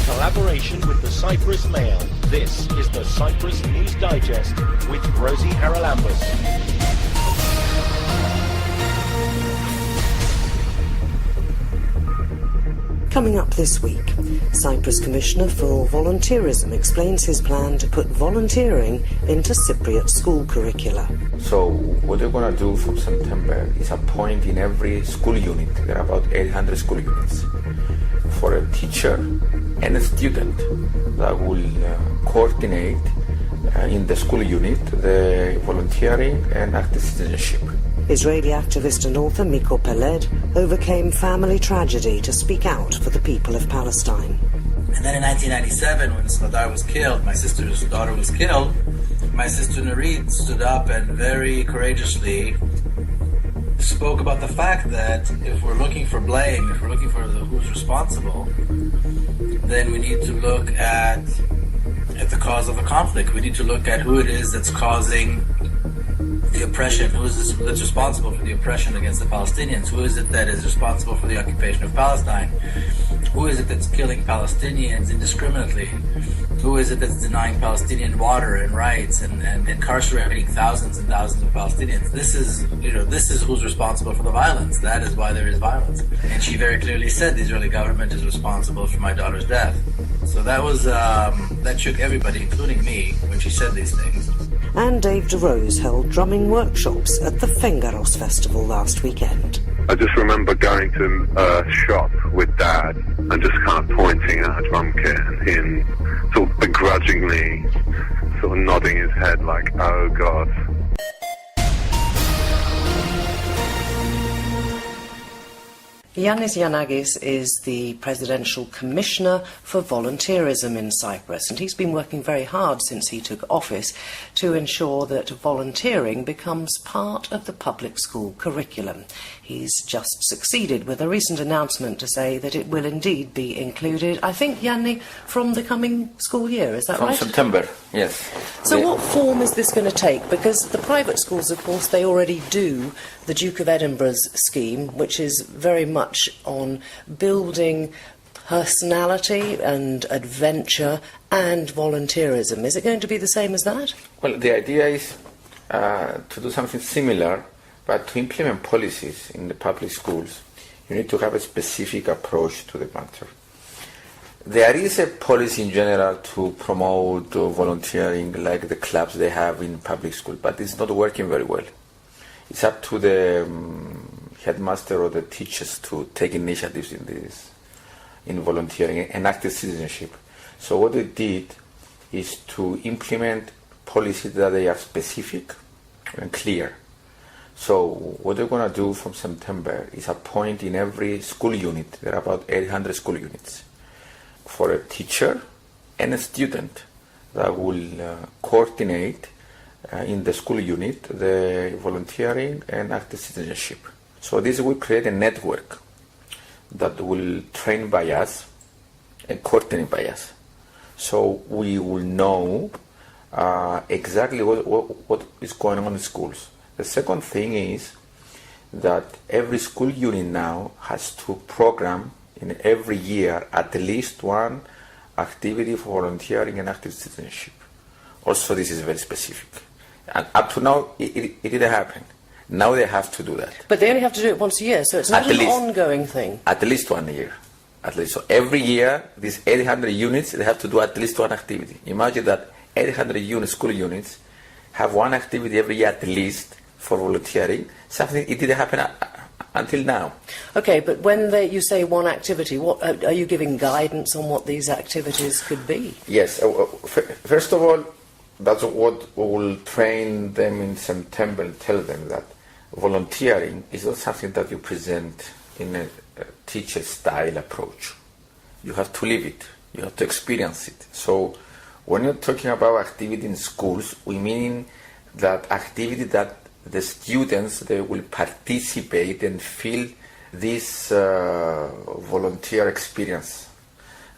collaboration with the Cyprus Mail, this is the Cyprus News Digest with Rosie Charalambous. Coming up this week, Cyprus Commissioner for Volunteerism explains his plan to put volunteering into Cypriot school curricula. So what we're going to do from September is appoint in every school unit, there are about 800 school units, for a teacher and a student that will coordinate in the school unit the volunteering and active citizenship. Israeli activist and author Miko Peled overcame family tragedy to speak out for the people of Palestine. And then in 1997, when Smadar was killed, my sister's daughter was killed, my sister Narit stood up and very courageously spoke about the fact that if we're looking for blame, if we're looking for who's responsible, then we need to look at the cause of the conflict. We need to look at who it is that's causing the oppression, who is this that's responsible for the oppression against the Palestinians, who is it that is responsible for the occupation of Palestine, who is it that's killing Palestinians indiscriminately, who is it that's denying Palestinian water and rights and incarcerating thousands and thousands of Palestinians. This is who's responsible for the violence. That is why there is violence. And she very clearly said the Israeli government is responsible for my daughter's death. So that was that shook everybody, including me, when she said these things. And Dave Duros held drumming workshops at the Fengaros Festival last weekend. I just remember going to a shop with Dad and just kind of pointing at a drum kit and him sort of begrudgingly sort of nodding his head like, oh God. Yannis Yanagis is the Presidential Commissioner for Volunteerism in Cyprus, and he's been working very hard since he took office to ensure that volunteering becomes part of the public school curriculum. He's just succeeded with a recent announcement to say that it will indeed be included, I think, Yanni, from the coming school year, is that right? From September, yes. So what form is this going to take? Because the private schools, of course, they already do the Duke of Edinburgh's scheme, which is very much on building personality and adventure and volunteerism. Is it going to be the same as that? Well, the idea is to do something similar, but to implement policies in the public schools, you need to have a specific approach to the matter. There is a policy in general to promote volunteering, like the clubs they have in public school, but it's not working very well. It's up to the headmaster or the teachers to take initiatives in volunteering and active citizenship. So what they did is to implement policies that they are specific and clear. So what they're going to do from September is appoint in every school unit, there are about 800 school units, for a teacher and a student that will coordinate in the school unit the volunteering and active citizenship. So this will create a network that will train by us and coordinate by us. So we will know exactly what is going on in schools. The second thing is that every school unit now has to program in every year at least one activity for volunteering and active citizenship. Also, this is very specific. And up to now, it didn't happen. Now they have to do that. But they only have to do it once a year, so it's not an ongoing thing. At least 1 year. At least. So every year, these 800 units, they have to do at least one activity. Imagine that 800 units, school units, have one activity every year at least for volunteering. Something it didn't happen until now. Okay, but when you say one activity, what are you giving guidance on what these activities could be? Yes. First of all, that's what we will train them in September and tell them that volunteering is not something that you present in a teacher style approach. You have to live it. You have to experience it. So when you're talking about activity in schools, we mean that activity that the students, they will participate and feel this volunteer experience.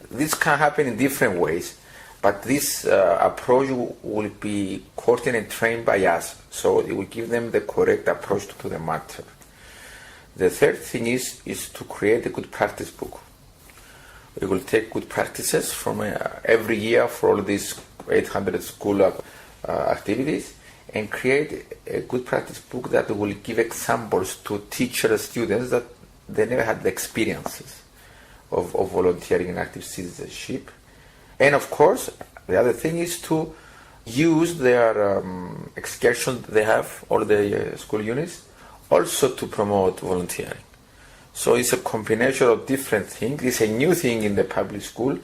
This can happen in different ways, but this approach will be coordinated and trained by us, so it will give them the correct approach to the matter. The third thing is to create a good practice book. We will take good practices from every year for all these 800 school activities and create a good practice book that will give examples to teachers, students that they never had the experiences of volunteering and active citizenship. And of course, the other thing is to use their excursions they have, all the school units, also to promote volunteering. So it's a combination of different things. It's a new thing in the public school.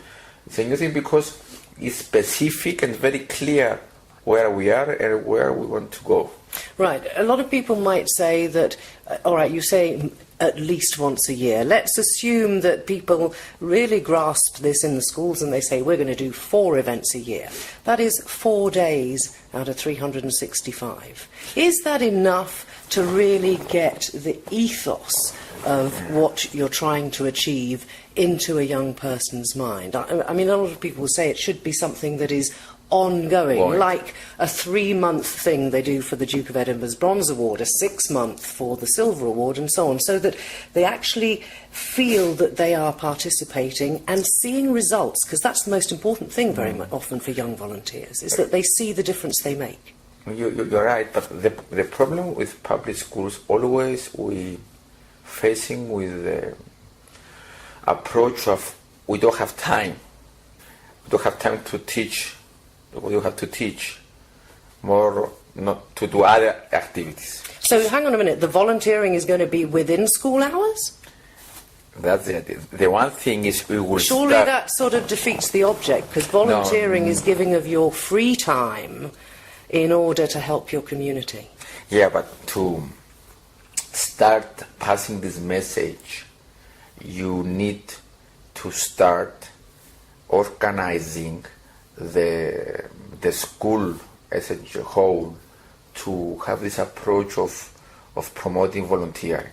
It's a new thing because it's specific and very clear where we are and where we want to go. Right. A lot of people might say that, all right, you say at least once a year. Let's assume that people really grasp this in the schools and they say we're going to do 4 events a year. That is 4 days out of 365. Is that enough to really get the ethos of what you're trying to achieve into a young person's mind? I mean, a lot of people will say it should be something that is ongoing, like a 3-month thing they do for the Duke of Edinburgh's Bronze Award, a 6-month for the Silver Award, and so on, so that they actually feel that they are participating and seeing results, because that's the most important thing very often for young volunteers, is that they see the difference they make. You're right, but the problem with public schools always we facing with the approach of we don't have time. We don't have time to teach. We have to teach more, not to do other activities. So hang on a minute, the volunteering is going to be within school hours? That's the idea. The one thing is we will Surely that sort of defeats the object, because volunteering is giving of your free time in order to help your community. Yeah, but to start passing this message, you need to start organizing the school as a whole to have this approach of promoting volunteering.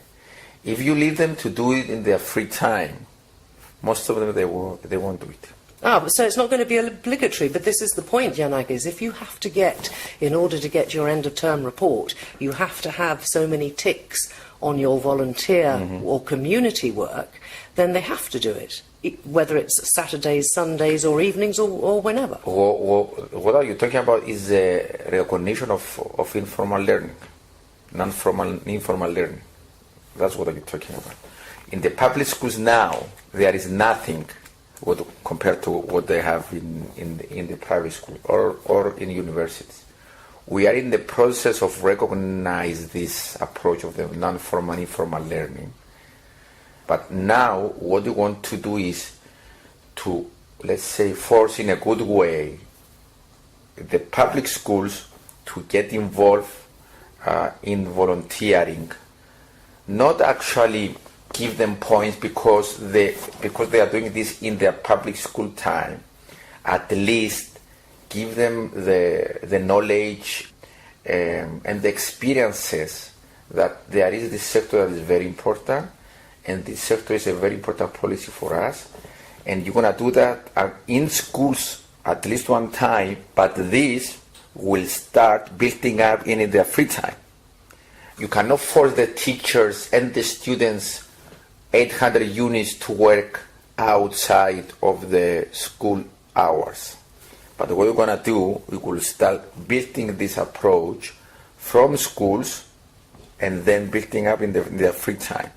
If you leave them to do it in their free time, most of them they won't do it. So it's not going to be obligatory, but this is the point, Yanagis. If you have to get, in order to get your end-of-term report, you have to have so many ticks on your volunteer or community work, then they have to do it, whether it's Saturdays, Sundays, or evenings, or whenever. What are you talking about is the recognition of informal learning, non-formal, informal learning. That's what you're talking about. In the public schools now, there is nothing compared to what they have in the private school or in universities. We are in the process of recognize this approach of the non-formal, informal learning. But now what we want to do is to, let's say, force in a good way the public schools to get involved in volunteering, not actually give them points because they are doing this in their public school time. At least give them the knowledge and the experiences that there is this sector that is very important, and this sector is a very important policy for us, and you're going to do that in schools at least one time, but this will start building up in their free time. You cannot force the teachers and the students 800 units to work outside of the school hours. But what we're going to do, we will start building this approach from schools and then building up in their free time.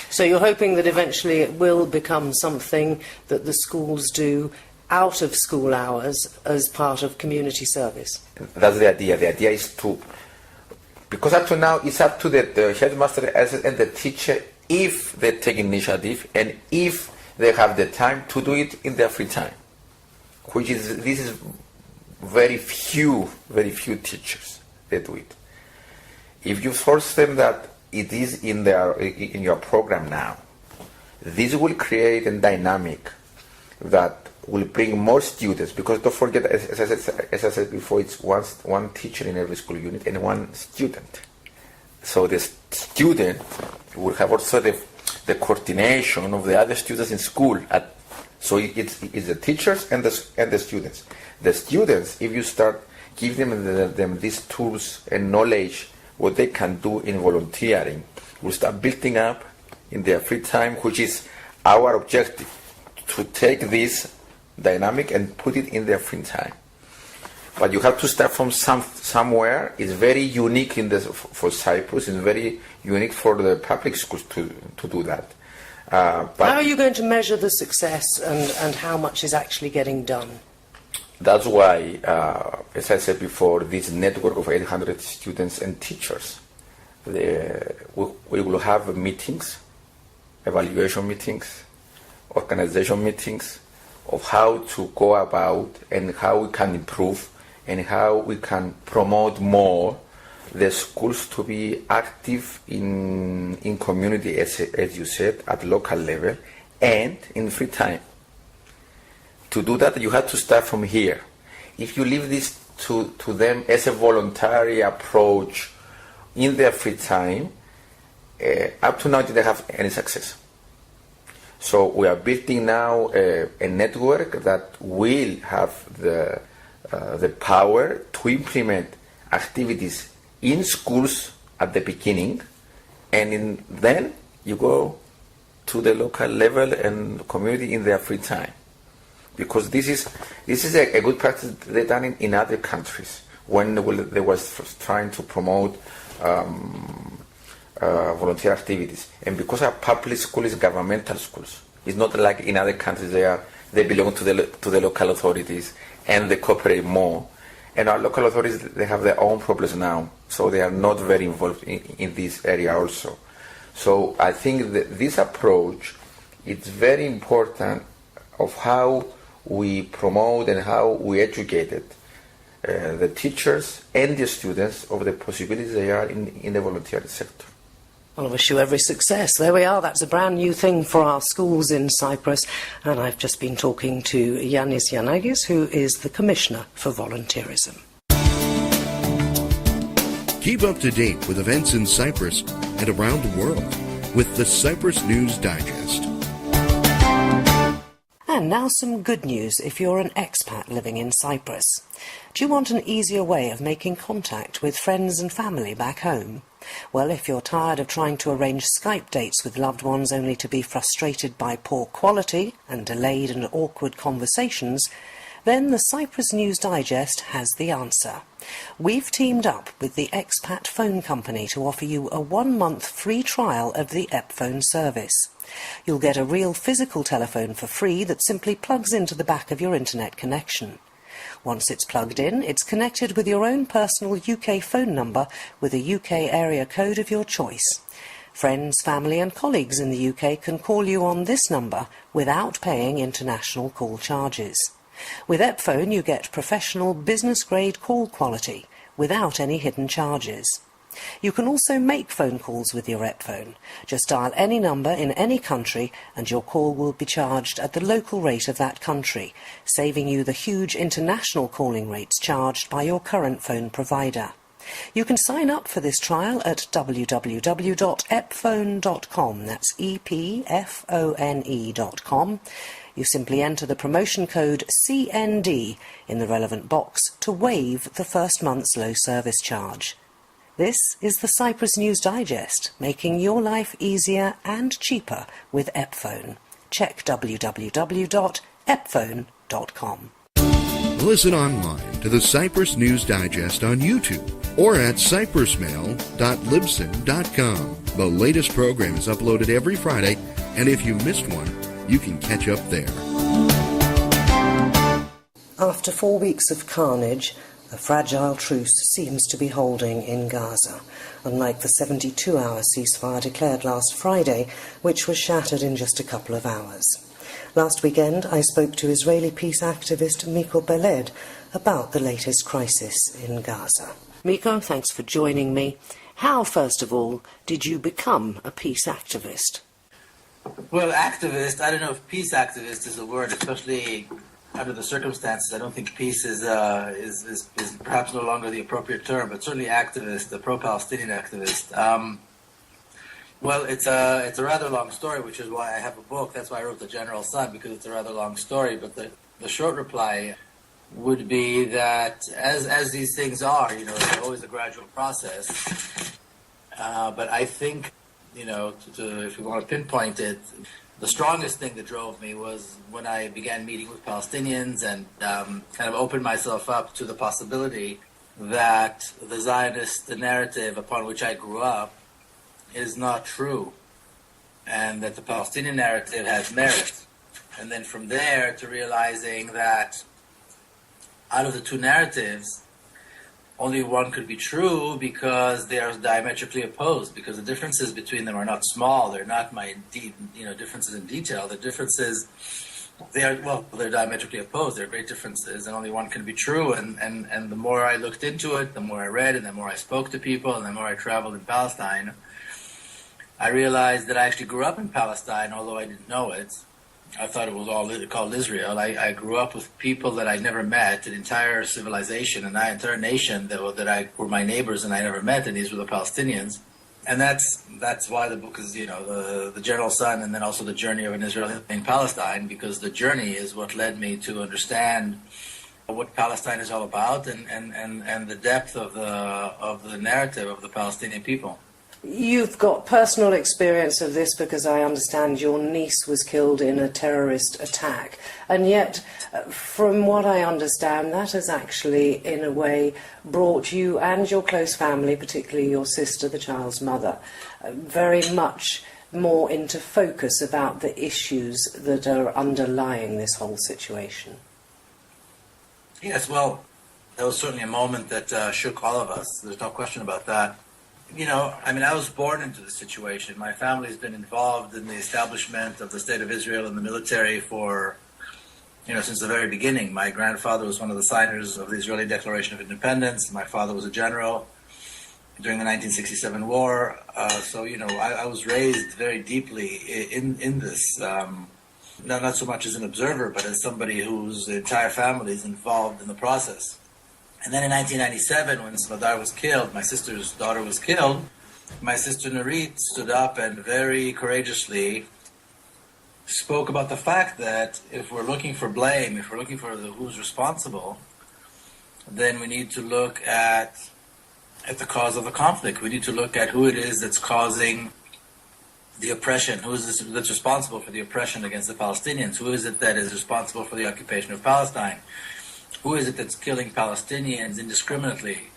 So you're hoping that eventually it will become something that the schools do out of school hours as part of community service? That's the idea. The idea is to, because up to now it's up to the headmaster and the teacher if they take initiative and if they have the time to do it in their free time, this is very few teachers that do it. If you force them that it is in your program now, this will create a dynamic that will bring more students, because don't forget, as I said before, it's one teacher in every school unit and one student. So the student will have also the coordination of the other students in school. So it's the teachers and the students. The students, if you start giving them these tools and knowledge, what they can do in volunteering, will start building up in their free time, which is our objective, to take this dynamic and put it in their free time. But you have to start from somewhere. It's very unique for Cyprus. It's very unique for the public schools to do that. But how are you going to measure the success and how much is actually getting done? That's why, as I said before, this network of 800 students and teachers, we will have meetings, evaluation meetings, organization meetings of how to go about and how we can improve and how we can promote more the schools to be active in community, as you said, at local level and in free time. To do that, you have to start from here. If you leave this to them as a voluntary approach in their free time, up to now they don't have any success. So we are building now a network that will have the power to implement activities in schools at the beginning, and then you go to the local level and community in their free time. Because this is a good practice they've done in other countries when they was trying to promote volunteer activities. And because our public school is governmental schools, it's not like in other countries they belong to the local authorities and they cooperate more. And our local authorities, they have their own problems now, so they are not very involved in this area also. So I think that this approach is very important of how we promote and how we educate the teachers and the students of the possibilities they are in the voluntary sector. Well, I wish you every success. There we are. That's a brand new thing for our schools in Cyprus. And I've just been talking to Yannis Yanagis, who is the Commissioner for Volunteerism. Keep up to date with events in Cyprus and around the world with the Cyprus News Digest. And now some good news if you're an expat living in Cyprus. Do you want an easier way of making contact with friends and family back home? Well, if you're tired of trying to arrange Skype dates with loved ones only to be frustrated by poor quality and delayed and awkward conversations, then the Cyprus News Digest has the answer. We've teamed up with the Expat Phone Company to offer you a 1-month free trial of the EPphone service. You'll get a real physical telephone for free that simply plugs into the back of your internet connection. Once it's plugged in, it's connected with your own personal UK phone number with a UK area code of your choice. Friends, family and colleagues in the UK can call you on this number without paying international call charges. With EPphone, you get professional business-grade call quality without any hidden charges. You can also make phone calls with your EPphone. Just dial any number in any country and your call will be charged at the local rate of that country, saving you the huge international calling rates charged by your current phone provider. You can sign up for this trial at www.epphone.com. That's EPFONE.com. You simply enter the promotion code CND in the relevant box to waive the first month's low service charge. This is the Cyprus News Digest, making your life easier and cheaper with EPphone. Check www.epphone.com. Listen online to the Cyprus News Digest on YouTube or at cyprusmail.libsyn.com. The latest program is uploaded every Friday, and if you missed one, you can catch up there. After 4 weeks of carnage, a fragile truce seems to be holding in Gaza, unlike the 72-hour ceasefire declared last Friday, which was shattered in just a couple of hours. Last weekend, I spoke to Israeli peace activist Miko Peled about the latest crisis in Gaza. Miko, thanks for joining me. How, first of all, did you become a peace activist? Well, activist, I don't know if peace activist is a word, especially under the circumstances. I don't think peace is perhaps no longer the appropriate term, but certainly activist, a pro-Palestinian activist. Well, it's a rather long story, which is why I have a book. That's why I wrote The General Son, because it's a rather long story. But the short reply would be that as these things are, it's always a gradual process. But I think, if you want to pinpoint it, The strongest thing that drove me was when I began meeting with Palestinians and kind of opened myself up to the possibility that the Zionist narrative upon which I grew up is not true, and that the Palestinian narrative has merit. And then from there to realizing that out of the two narratives, only one could be true because they are diametrically opposed, because the differences between them are not small. They're not differences in detail. The differences, they're diametrically opposed. They're great differences, and only one can be true. And the more I looked into it, the more I read, and the more I spoke to people, and the more I traveled in Palestine, I realized that I actually grew up in Palestine, although I didn't know it. I thought it was all called Israel. I grew up with people that I never met, an entire civilization, an entire nation that were my neighbors and I never met, and these were the Palestinians. And that's why the book is, the General Son, and then also the journey of an Israeli in Palestine, because the journey is what led me to understand what Palestine is all about and the depth of the narrative of the Palestinian people. You've got personal experience of this because I understand your niece was killed in a terrorist attack. And yet, from what I understand, that has actually, in a way, brought you and your close family, particularly your sister, the child's mother, very much more into focus about the issues that are underlying this whole situation. Yes, well, that was certainly a moment that shook all of us. There's no question about that. I was born into the situation. My family's been involved in the establishment of the State of Israel and the military for, since the very beginning. My grandfather was one of the signers of the Israeli Declaration of Independence. My father was a general during the 1967 war. I was raised very deeply in this, not so much as an observer, but as somebody whose entire family is involved in the process. And then in 1997, when Smadar was killed, my sister's daughter was killed, my sister Nurit stood up and very courageously spoke about the fact that if we're looking for blame, if we're looking for who's responsible, then we need to look at the cause of the conflict. We need to look at who it is that's causing the oppression, who is this that's responsible for the oppression against the Palestinians, who is it that is responsible for the occupation of Palestine. Who is it that's killing Palestinians indiscriminately?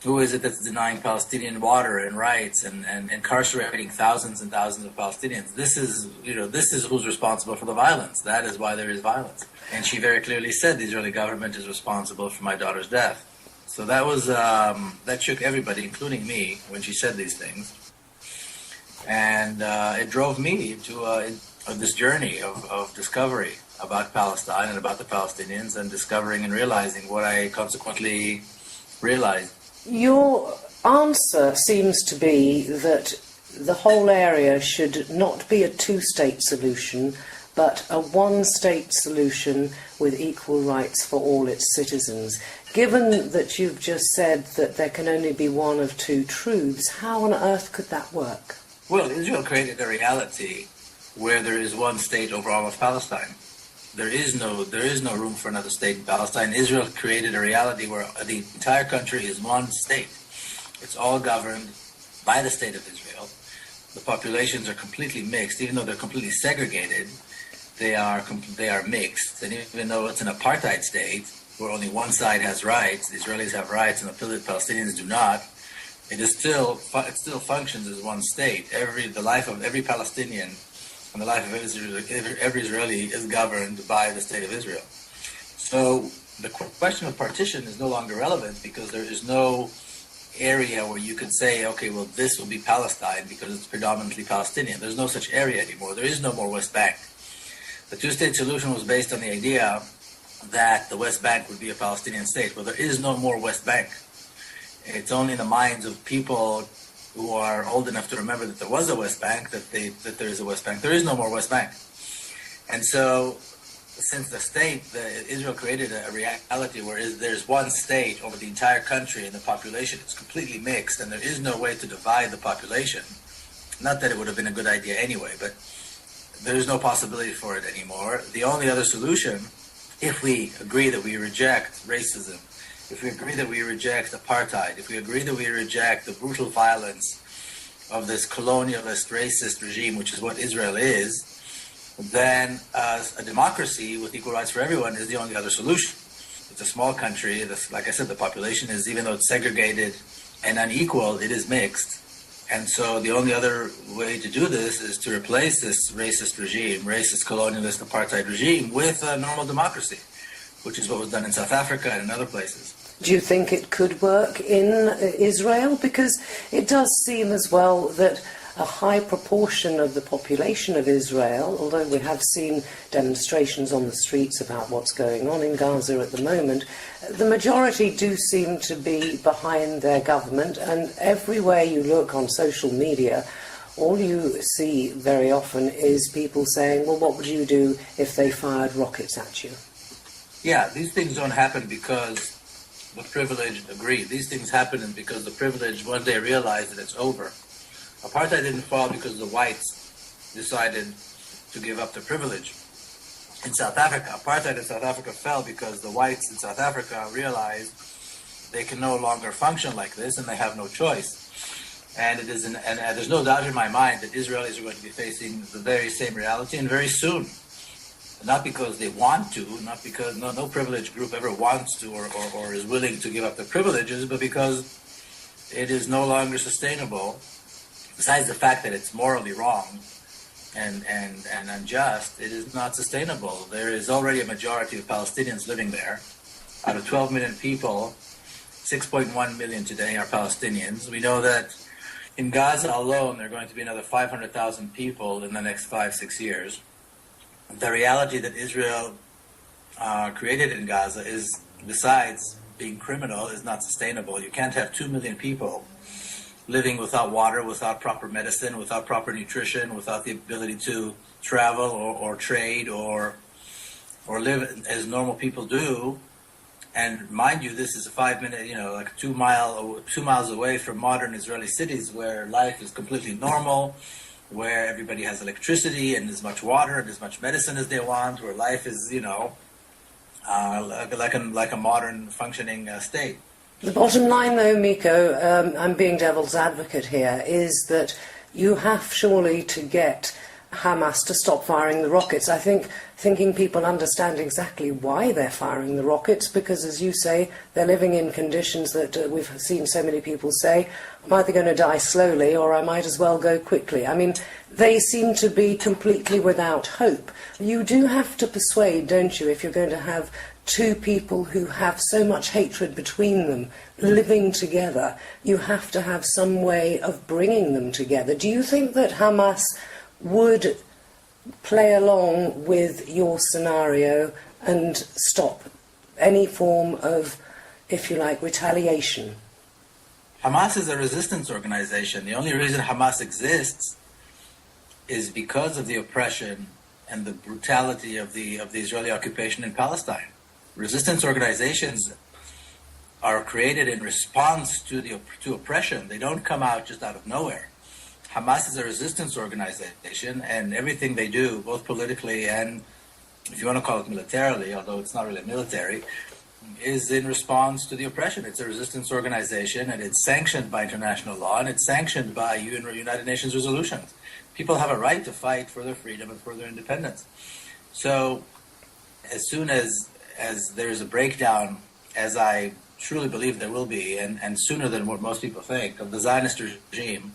Who is it that's denying Palestinian water and rights and incarcerating thousands and thousands of Palestinians? This is who's responsible for the violence. That is why there is violence. And she very clearly said the Israeli government is responsible for my daughter's death. So that was that shook everybody, including me, when she said these things. And it drove me into this journey of discovery about Palestine and about the Palestinians, and discovering and realizing what I consequently realized. Your answer seems to be that the whole area should not be a two-state solution, but a one-state solution with equal rights for all its citizens. Given that you've just said that there can only be one of two truths, how on earth could that work? Well, Israel created a reality where there is one state over all of Palestine. There is no room for another state in Palestine. Israel created a reality where the entire country is one state. It's all governed by the state of Israel. The populations are completely mixed, even though they're completely segregated. They are mixed, and even though it's an apartheid state where only one side has rights, the Israelis have rights and the Palestinians do not, it still functions as one state. The life of every Palestinian and the life of every Israeli is governed by the state of Israel. So the question of partition is no longer relevant, because there is no area where you could say, okay, well, this will be Palestine because it's predominantly Palestinian. There's no such area anymore. There is no more West Bank. The two-state solution was based on the idea that the West Bank would be a Palestinian state. Well, there is no more West Bank. It's only in the minds of people who are old enough to remember that there was a West Bank, that there is a West Bank. There is no more West Bank. And so, since Israel created a reality where there's one state over the entire country, and the population is completely mixed, and there is no way to divide the population. Not that it would have been a good idea anyway, but there is no possibility for it anymore. The only other solution, if we agree that we reject racism, if we agree that we reject apartheid, if we agree that we reject the brutal violence of this colonialist, racist regime, which is what Israel is, then a democracy with equal rights for everyone is the only other solution. It's a small country. Like I said, the population is, even though it's segregated and unequal, it is mixed. And so the only other way to do this is to replace this racist regime, racist colonialist apartheid regime, with a normal democracy, which is what was done in South Africa and in other places. Do you think it could work in Israel? Because it does seem as well that a high proportion of the population of Israel, although we have seen demonstrations on the streets about what's going on in Gaza at the moment, the majority do seem to be behind their government, and everywhere you look on social media, all you see very often is people saying, well, what would you do if they fired rockets at you? Yeah, these things don't happen because the privileged agree. These things happen because the privileged one day realize that it's over. Apartheid didn't fall because the whites decided to give up their privilege. In South Africa, apartheid in South Africa fell because the whites in South Africa realized they can no longer function like this, and they have no choice. And there's no doubt in my mind that Israelis are going to be facing the very same reality, and very soon. Not because they want to, not because no privileged group ever wants to or is willing to give up their privileges, but because it is no longer sustainable. Besides the fact that it's morally wrong and unjust, it is not sustainable. There is already a majority of Palestinians living there. Out of 12 million people, 6.1 million today are Palestinians. We know that in Gaza alone, there are going to be another 500,000 people in the next 5-6 years. The reality that Israel created in Gaza is, besides being criminal, is not sustainable. You can't have 2 million people living without water, without proper medicine, without proper nutrition, without the ability to travel or trade or live as normal people do. And mind you, this is a 5-minute, like 2 miles away from modern Israeli cities where life is completely normal, where everybody has electricity and as much water and as much medicine as they want, where life is, like a modern functioning state. The bottom line, though, Miko, I'm being devil's advocate here, is that you have surely to get Hamas to stop firing the rockets. I think thinking people understand exactly why they're firing the rockets, because, as you say, they're living in conditions that we've seen so many people say, I'm either going to die slowly or I might as well go quickly. I mean, they seem to be completely without hope. You do have to persuade, don't you, if you're going to have two people who have so much hatred between them living together, you have to have some way of bringing them together. Do you think that Hamas would play along with your scenario and stop any form of, if you like, retaliation? Hamas is a resistance organization. The only reason Hamas exists is because of the oppression and the brutality of the Israeli occupation in Palestine. Resistance organizations are created in response to oppression. They don't come out just out of nowhere. Hamas is a resistance organization, and everything they do, both politically and, if you want to call it militarily, although it's not really military, is in response to the oppression. It's a resistance organization, and it's sanctioned by international law, and it's sanctioned by United Nations resolutions. People have a right to fight for their freedom and for their independence. So as soon as there's a breakdown, as I truly believe there will be, and sooner than what most people think, of the Zionist regime,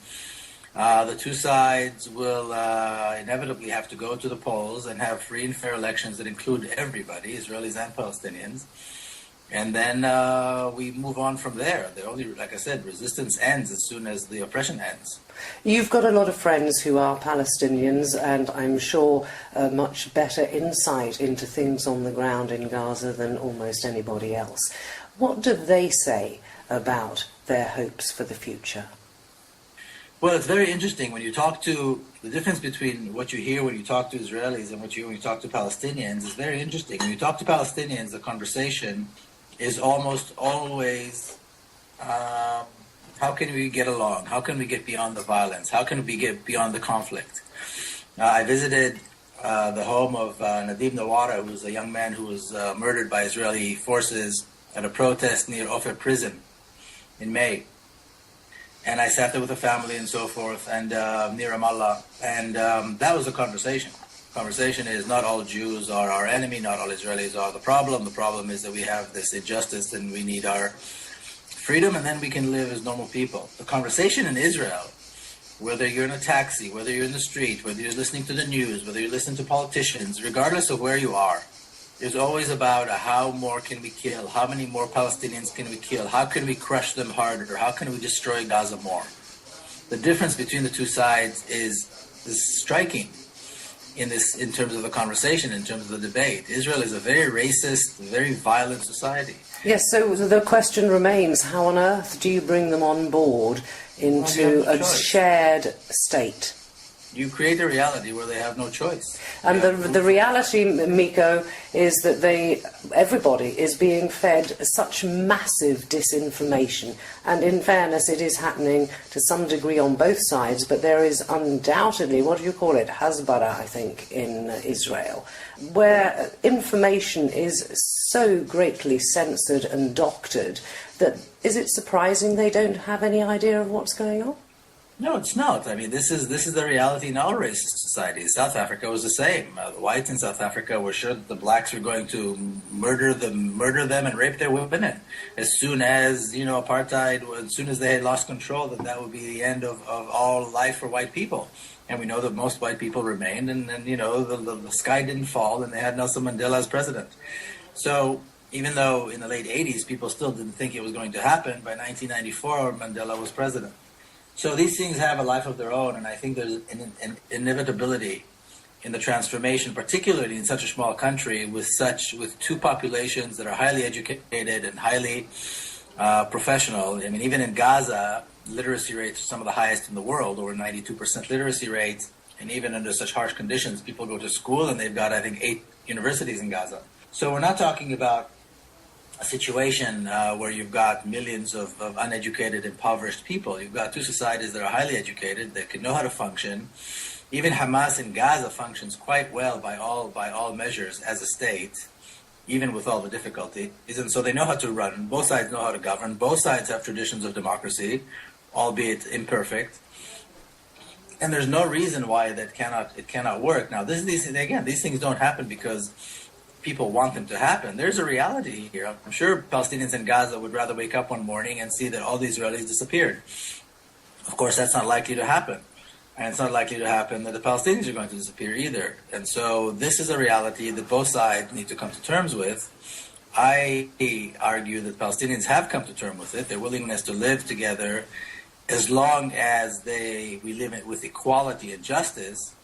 the two sides will inevitably have to go to the polls and have free and fair elections that include everybody, Israelis and Palestinians. And then we move on from there. The only, like I said, resistance ends as soon as the oppression ends. You've got a lot of friends who are Palestinians, and I'm sure much better insight into things on the ground in Gaza than almost anybody else. What do they say about their hopes for the future? Well, it's very interesting when you talk to the difference between what you hear when you talk to Israelis and what you hear when you talk to Palestinians is very interesting. When you talk to Palestinians, the conversation is almost always, how can we get along? How can we get beyond the violence? How can we get beyond the conflict? I visited the home of Nadim Nawara, who was a young man who was murdered by Israeli forces at a protest near Ofer prison in May. And I sat there with the family and so forth, and near Ramallah, and that was a conversation. conversation is not all Jews are our enemy, not all Israelis are the problem. The problem is that we have this injustice and we need our freedom, and then we can live as normal people. The conversation in Israel, whether you're in a taxi, whether you're in the street, whether you're listening to the news, whether you're listening to politicians, regardless of where you are, is always about how more can we kill, how many more Palestinians can we kill, how can we crush them harder, how can we destroy Gaza more. The difference between the two sides is striking in terms of the conversation, in terms of the debate. Israel is a very racist, very violent society. Yes, so the question remains, how on earth do you bring them on board into a shared state? You create a reality where they have no choice. And the reality, Miko, is that everybody is being fed such massive disinformation. And in fairness, it is happening to some degree on both sides, but there is undoubtedly, what do you call it, Hasbara, I think, in Israel, where information is so greatly censored and doctored that is it surprising they don't have any idea of what's going on? No, it's not. I mean, this is the reality in all racist societies. South Africa was the same. The whites in South Africa were sure that the blacks were going to murder them and rape their women. As soon as, apartheid, as soon as they had lost control, that would be the end of all life for white people. And we know that most white people remained, and the sky didn't fall, and they had Nelson Mandela as president. So even though in the late 80s people still didn't think it was going to happen, by 1994 Mandela was president. So these things have a life of their own, and I think there's an inevitability in the transformation, particularly in such a small country with two populations that are highly educated and highly professional. I mean, even in Gaza, literacy rates are some of the highest in the world, over 92% literacy rates, and even under such harsh conditions, people go to school, and they've got, I think, 8 universities in Gaza. So we're not talking about a situation where you've got millions of uneducated, impoverished people. You've got two societies that are highly educated, that can know how to function. Even Hamas in Gaza functions quite well by all measures as a state, even with all the difficulty. And so they know how to run. Both sides know how to govern. Both sides have traditions of democracy, albeit imperfect. And there's no reason why it cannot work. Now, these things don't happen because people want them to happen. There's a reality here. I'm sure Palestinians in Gaza would rather wake up one morning and see that all the Israelis disappeared. Of course, that's not likely to happen. And it's not likely to happen that the Palestinians are going to disappear either. And so this is a reality that both sides need to come to terms with. I argue that Palestinians have come to terms with it. Their willingness to live together, as long as we live with equality and justice,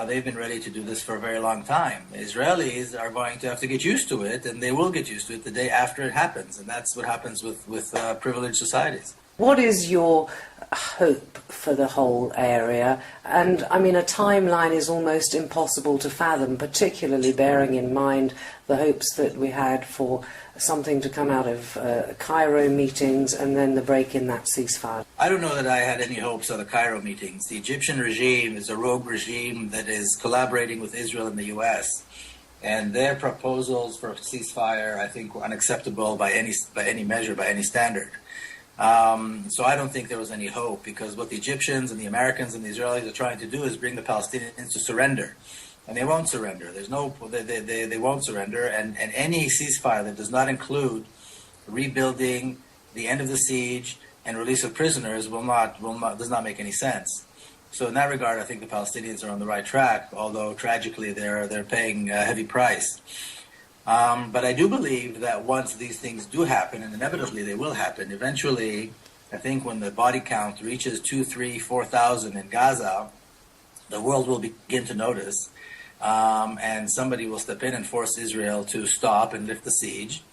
they've been ready to do this for a very long time. Israelis are going to have to get used to it, and they will get used to it the day after it happens. And that's what happens with privileged societies. What is your hope for the whole area? And, I mean, a timeline is almost impossible to fathom, particularly bearing in mind the hopes that we had for something to come out of Cairo meetings and then the break in that ceasefire. I don't know that I had any hopes of the Cairo meetings. The Egyptian regime is a rogue regime that is collaborating with Israel and the U.S., and their proposals for a ceasefire, I think, were unacceptable by any measure, by any standard. So I don't think there was any hope, because what the Egyptians and the Americans and the Israelis are trying to do is bring the Palestinians to surrender. And they won't surrender. They won't surrender. And any ceasefire that does not include rebuilding, the end of the siege, and release of prisoners does not make any sense. So in that regard, I think the Palestinians are on the right track, although tragically they're paying a heavy price. But I do believe that once these things do happen, and inevitably they will happen, eventually, I think when the body count reaches 2,000, 3,000, 4,000 in Gaza, the world will begin to notice, and somebody will step in and force Israel to stop and lift the siege,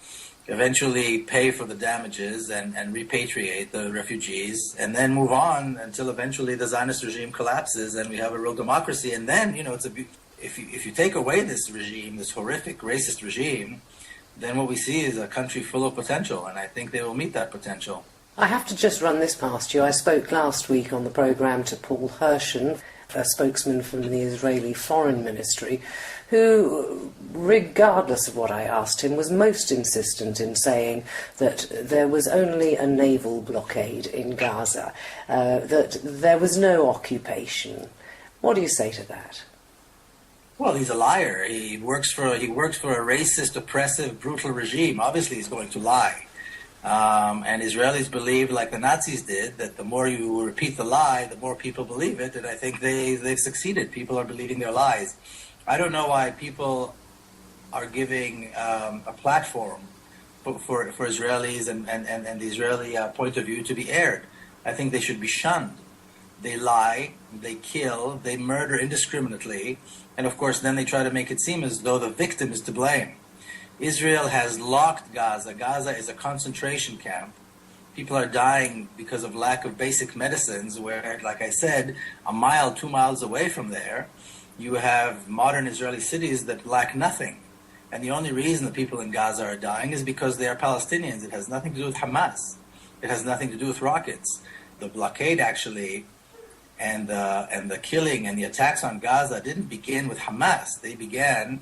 eventually pay for the damages and repatriate the refugees, and then move on until eventually the Zionist regime collapses and we have a real democracy. And then, if you take away this regime, this horrific racist regime, then what we see is a country full of potential, and I think they will meet that potential. I have to just run this past you. I spoke last week on the programme to Paul Hershen, a spokesman from the Israeli Foreign Ministry, who, regardless of what I asked him, was most insistent in saying that there was only a naval blockade in Gaza, that there was no occupation. What do you say to that? Well, he's a liar. He works for a racist, oppressive, brutal regime. Obviously, he's going to lie. And Israelis believe, like the Nazis did, that the more you repeat the lie, the more people believe it. And I think they've succeeded. People are believing their lies. I don't know why people are giving a platform for Israelis and the Israeli point of view to be aired. I think they should be shunned. They lie, they kill, they murder indiscriminately, and of course then they try to make it seem as though the victim is to blame. Israel has locked Gaza. Gaza is a concentration camp. People are dying because of lack of basic medicines, where, like I said, a mile, 2 miles away from there, you have modern Israeli cities that lack nothing. And the only reason the people in Gaza are dying is because they are Palestinians. It has nothing to do with Hamas. It has nothing to do with rockets. The blockade, actually, and the killing and the attacks on Gaza didn't begin with Hamas. They began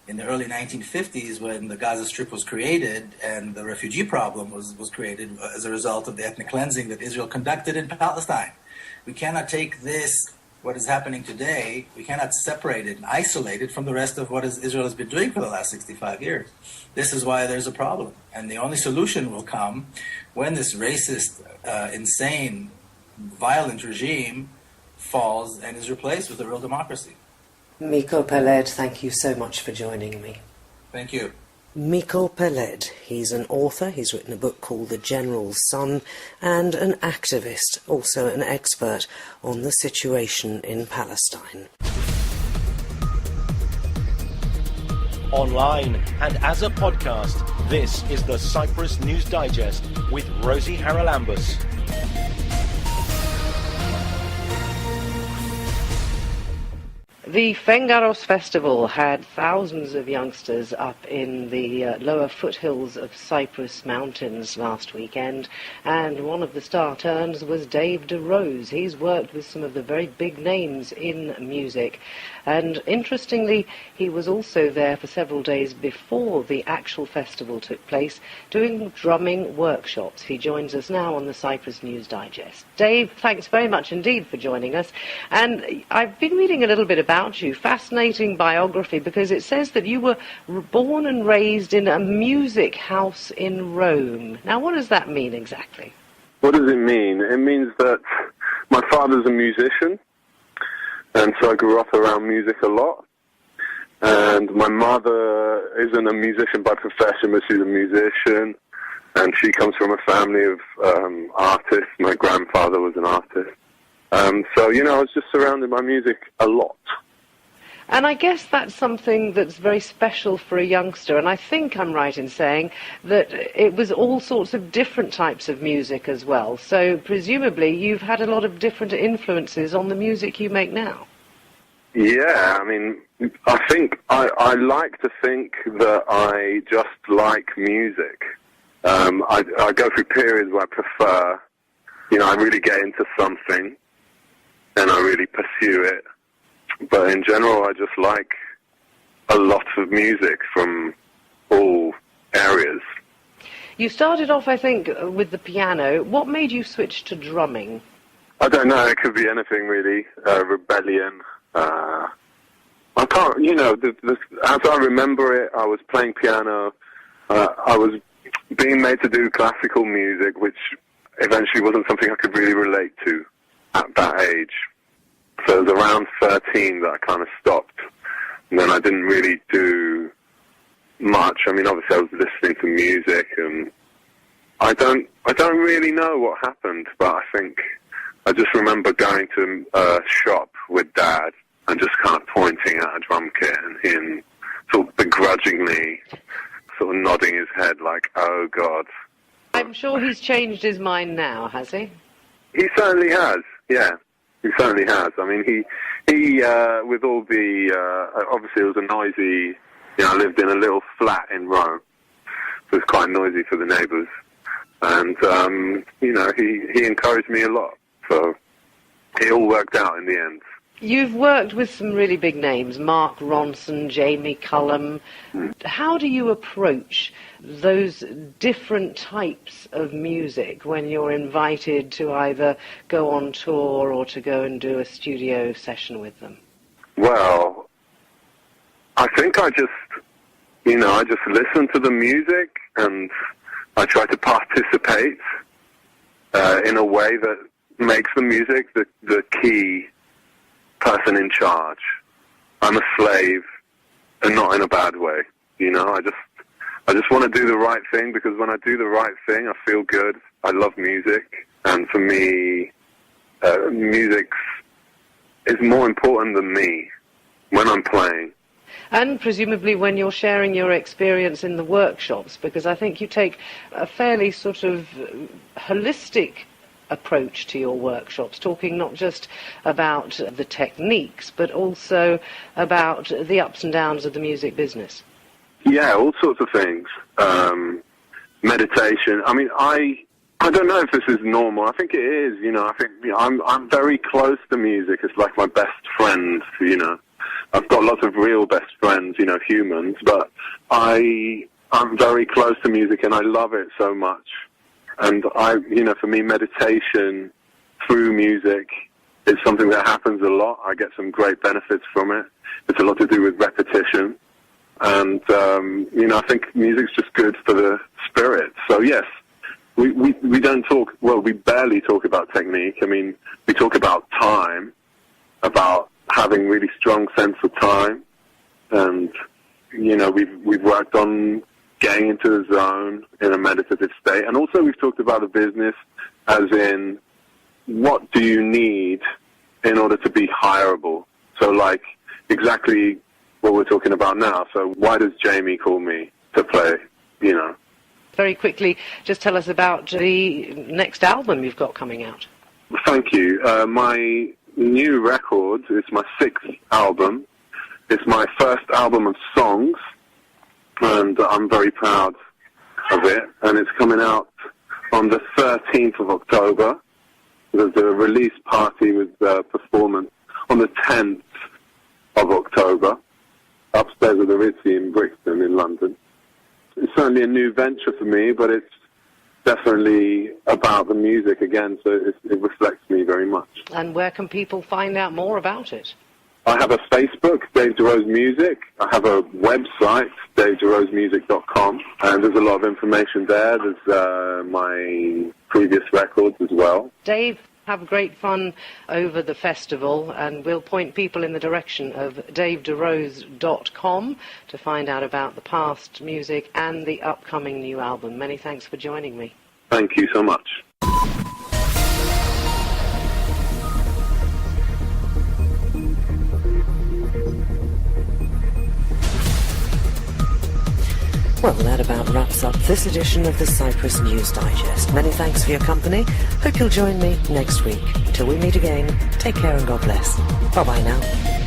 in the early 1950s when the Gaza Strip was created and the refugee problem was created as a result of the ethnic cleansing that Israel conducted in Palestine. We cannot take this, what is happening today, we cannot separate it and isolate it from the rest of what Israel has been doing for the last 65 years. This is why there's a problem. And the only solution will come when this racist, insane, violent regime falls and is replaced with a real democracy. Miko Peled, thank you so much for joining me. Thank you. Miko Peled, he's an author, he's written a book called The General's Son, and an activist, also an expert on the situation in Palestine. Online and as a podcast, this is the Cyprus News Digest with Rosie Charalambous. The Fengaros Festival had thousands of youngsters up in the lower foothills of Cyprus mountains last weekend, and one of the star turns was Dave Duros. He's worked with some of the very big names in music, and interestingly, he was also there for several days before the actual festival took place, doing drumming workshops. He joins us now on the Cyprus News Digest. Dave, thanks very much indeed for joining us, and I've been reading a little bit about you, fascinating biography, because it says that you were born and raised in a music house in Rome. Now, what does that mean exactly? What does it mean? It means that my father's a musician, and so I grew up around music a lot. And my mother isn't a musician by profession, but she's a musician, and she comes from a family of artists. My grandfather was an artist. So, I was just surrounded by music a lot. And I guess that's something that's very special for a youngster, and I think I'm right in saying that it was all sorts of different types of music as well. So presumably you've had a lot of different influences on the music you make now. Yeah, I mean, I think I like to think that I just like music. I go through periods where I prefer, I really get into something and I really pursue it. But in general, I just like a lot of music from all areas. You started off, I think, with the piano. What made you switch to drumming? I don't know. It could be anything, really. Rebellion. I can't, as I remember it, I was playing piano. I was being made to do classical music, which eventually wasn't something I could really relate to at that age. So it was around 13 that I kind of stopped. And then I didn't really do much. I mean, obviously I was listening to music, and I don't really know what happened, but I think I just remember going to a shop with Dad and just kind of pointing at a drum kit and him sort of begrudgingly sort of nodding his head like, oh, God. I'm sure he's changed his mind now, has he? He certainly has, yeah. He certainly has. I mean, he with all the, obviously it was a noisy, I lived in a little flat in Rome, so it was quite noisy for the neighbours. And, he encouraged me a lot, so it all worked out in the end. You've worked with some really big names, Mark Ronson, Jamie Cullum. How do you approach those different types of music when you're invited to either go on tour or to go and do a studio session with them? Well, I think I just listen to the music and I try to participate in a way that makes the music the key person in charge. I'm a slave, and not in a bad way. I just want to do the right thing, because when I do the right thing, I feel good. I love music, and for me, music is more important than me when I'm playing. And presumably when you're sharing your experience in the workshops, because I think you take a fairly sort of holistic approach to your workshops, talking not just about the techniques, but also about the ups and downs of the music business. Yeah, all sorts of things. Meditation. I mean, I don't know if this is normal. I think it is. I think I'm very close to music. It's like my best friend. I've got lots of real best friends, humans, but I'm very close to music and I love it so much. And for me, meditation through music is something that happens a lot. I get some great benefits from it. It's a lot to do with repetition. And, I think music's just good for the spirit. So yes, we don't talk, we barely talk about technique. I mean, we talk about time, about having really strong sense of time. And, we've worked on getting into the zone in a meditative state. And also we've talked about the business as in, what do you need in order to be hireable? So like exactly what we're talking about now. So why does Jamie call me to play, Very quickly, just tell us about the next album you've got coming out. Thank you. My new record is my 6th album. It's my first album of songs, and I'm very proud of it. And it's coming out on the 13th of October. There's a release party with performance on the 10th of October, upstairs at the Ritzy in Brixton in London. It's certainly a new venture for me, but it's definitely about the music again, so it reflects me very much. And where can people find out more about it? I have a Facebook, Dave Duros Music. I have a website, davedurosmusic.com, and there's a lot of information there. There's my previous records as well. Dave, have great fun over the festival, and we'll point people in the direction of daveduros.com to find out about the past music and the upcoming new album. Many thanks for joining me. Thank you so much. Well, that about wraps up this edition of the Cyprus News Digest. Many thanks for your company. Hope you'll join me next week. Until we meet again, take care and God bless. Bye-bye now.